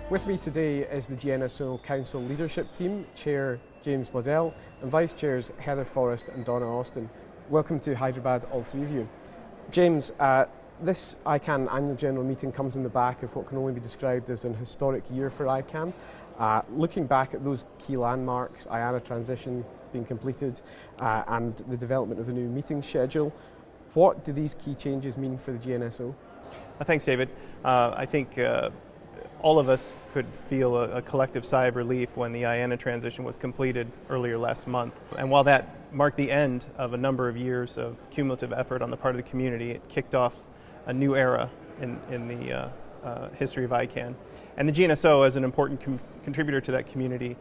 With me today is the GNSO Council Leadership Team, Chair James Waddell and Vice Chairs Heather Forrest and Donna Austin. Welcome to Hyderabad, all three of you. James, this ICANN annual general meeting comes in the back of what can only be described as an historic year for ICANN. Looking back at those key landmarks, IANA transition being completed and the development of the new meeting schedule, what do these key changes mean for the GNSO? Thanks, David. I think all of us could feel a collective sigh of relief when the IANA transition was completed earlier last month. And while that marked the end of a number of years of cumulative effort on the part of the community, it kicked off a new era in the history of ICANN. And the GNSO, as an important contributor to that community,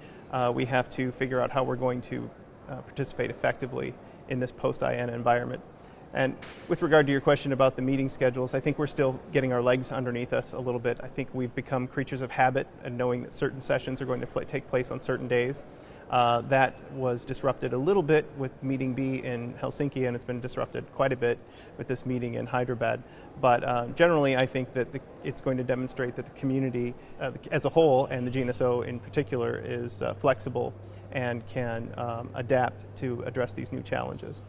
we have to figure out how we're going to participate effectively in this post-IANA environment. And with regard to your question about the meeting schedules, I think we're still getting our legs underneath us a little bit. I think we've become creatures of habit and knowing that certain sessions are going to take place on certain days. That was disrupted a little bit with meeting B in Helsinki, and it's been disrupted quite a bit with this meeting in Hyderabad. But generally, I think that it's going to demonstrate that the community as a whole, and the GNSO in particular, is flexible and can adapt to address these new challenges.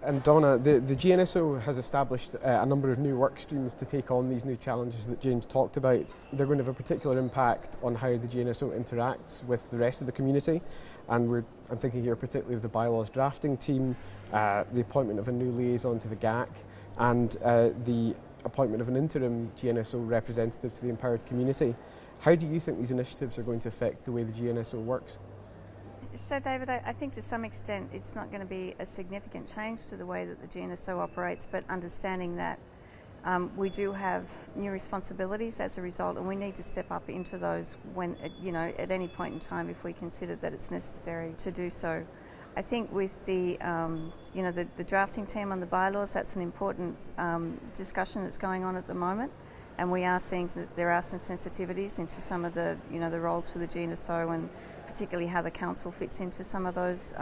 And Donna, the GNSO has established a number of new work streams to take on these new challenges that James talked about. They're going to have a particular impact on how the GNSO interacts with the rest of the community. And I'm thinking here particularly of the bylaws drafting team, the appointment of a new liaison to the GAC, and the appointment of an interim GNSO representative to the empowered community. How do you think these initiatives are going to affect the way the GNSO works? So David, I think to some extent it's not going to be a significant change to the way that the GNSO operates, but understanding that we do have new responsibilities as a result, and we need to step up into those when, at any point in time if we consider that it's necessary to do so. I think with the drafting team on the bylaws, that's an important discussion that's going on at the moment. And we are seeing that there are some sensitivities into some of the, the roles for the GNSO, and particularly how the council fits into some of those,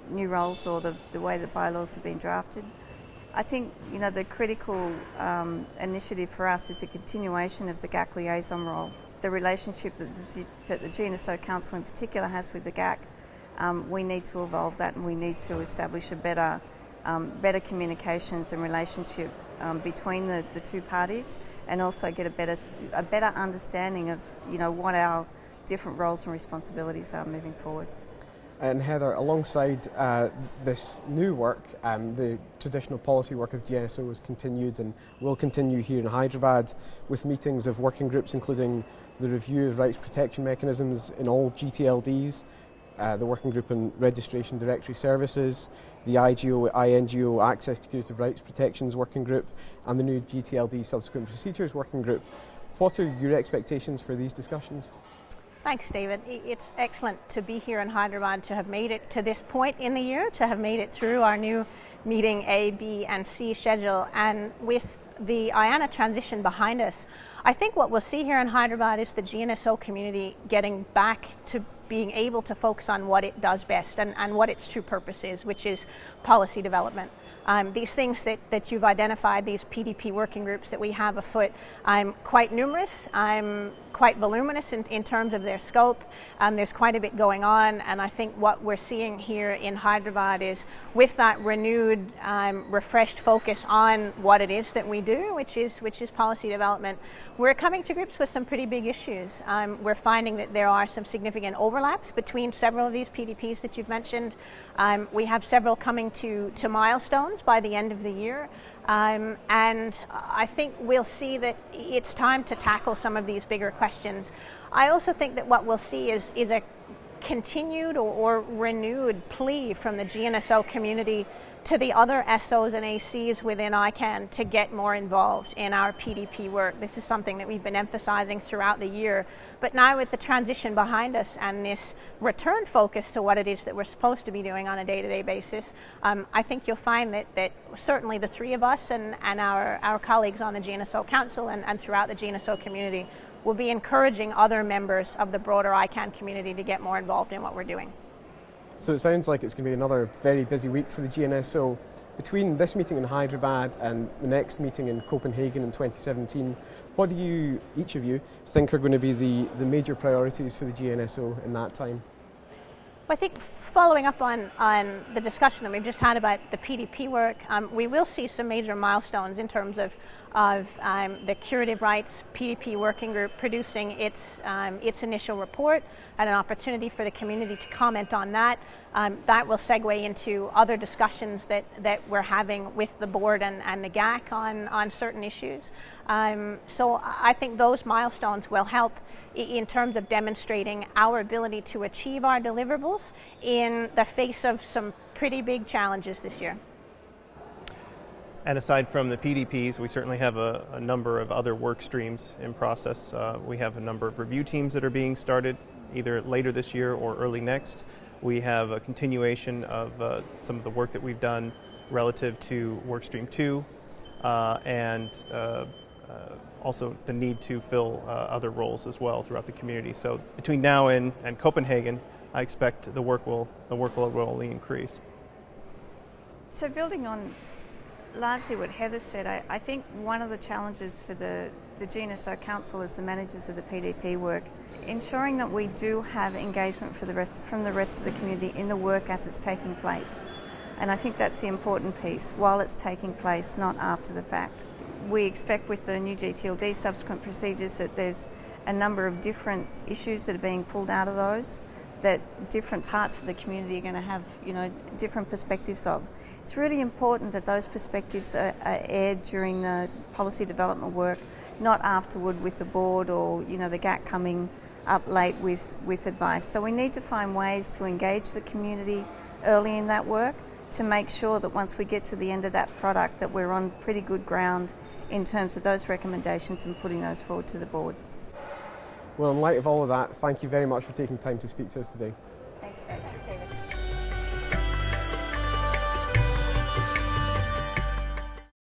new roles or the way that bylaws have been drafted. I think, the critical initiative for us is a continuation of the GAC liaison role. The relationship that the GNSO Council in particular has with the GAC, we need to evolve that, and we need to establish a better communications and relationship between the two parties, and also get a better understanding of what our different roles and responsibilities are moving forward. And Heather, alongside this new work, the traditional policy work of the GNSO has continued and will continue here in Hyderabad with meetings of working groups, including the review of rights protection mechanisms in all GTLDs, the Working Group on Registration Directory Services, the INGO Access to Curative Rights Protections Working Group, and the new GTLD Subsequent Procedures Working Group. What are your expectations for these discussions? Thanks, David. It's excellent to be here in Hyderabad, to have made it to this point in the year, to have made it through our new meeting A, B, and C schedule. And with the IANA transition behind us, I think what we'll see here in Hyderabad is the GNSO community getting back to being able to focus on what it does best and what its true purpose is, which is policy development. These things that you've identified, these PDP working groups that we have afoot, quite numerous, quite voluminous in terms of their scope. There's quite a bit going on, and I think what we're seeing here in Hyderabad is, with that renewed, refreshed focus on what it is that we do, which is policy development, we're coming to grips with some pretty big issues. We're finding that there are some significant overlaps between several of these PDPs that you've mentioned. We have several coming to milestones by the end of the year. And I think we'll see that it's time to tackle some of these bigger questions. I also think that what we'll see is a continued or renewed plea from the GNSO community to the other SOs and ACs within ICANN to get more involved in our PDP work. This is something that we've been emphasizing throughout the year. But now with the transition behind us and this return focus to what it is that we're supposed to be doing on a day-to-day basis, I think you'll find that certainly the three of us and our colleagues on the GNSO Council and throughout the GNSO community will be encouraging other members of the broader ICANN community to get more involved in what we're doing. So it sounds like it's going to be another very busy week for the GNSO. Between this meeting in Hyderabad and the next meeting in Copenhagen in 2017, what do you, each of you, think are going to be the major priorities for the GNSO in that time? Well, I think following up on the discussion that we've just had about the PDP work, we will see some major milestones in terms of the curative rights PDP working group producing its initial report and an opportunity for the community to comment on that. That will segue into other discussions that we're having with the board and the GAC on certain issues. So I think those milestones will help in terms of demonstrating our ability to achieve our deliverables in the face of some pretty big challenges this year. And aside from the PDPs, we certainly have a number of other work streams in process. We have a number of review teams that are being started either later this year or early next. We have a continuation of some of the work that we've done relative to Workstream 2 and also the need to fill other roles as well throughout the community. So between now and Copenhagen, I expect the workload will only increase. So building on largely what Heather said, I think one of the challenges for the GNSO Council as the managers of the PDP work, ensuring that we do have engagement from the rest of the community in the work as it's taking place. And I think that's the important piece, while it's taking place, not after the fact. We expect with the new GTLD subsequent procedures that there's a number of different issues that are being pulled out of those, that different parts of the community are going to have, different perspectives of. It's really important that those perspectives are aired during the policy development work, not afterward with the board or, the GAC coming up late with advice. So we need to find ways to engage the community early in that work to make sure that once we get to the end of that product that we're on pretty good ground in terms of those recommendations and putting those forward to the board. Well, in light of all of that, thank you very much for taking time to speak to us today. Thanks, David.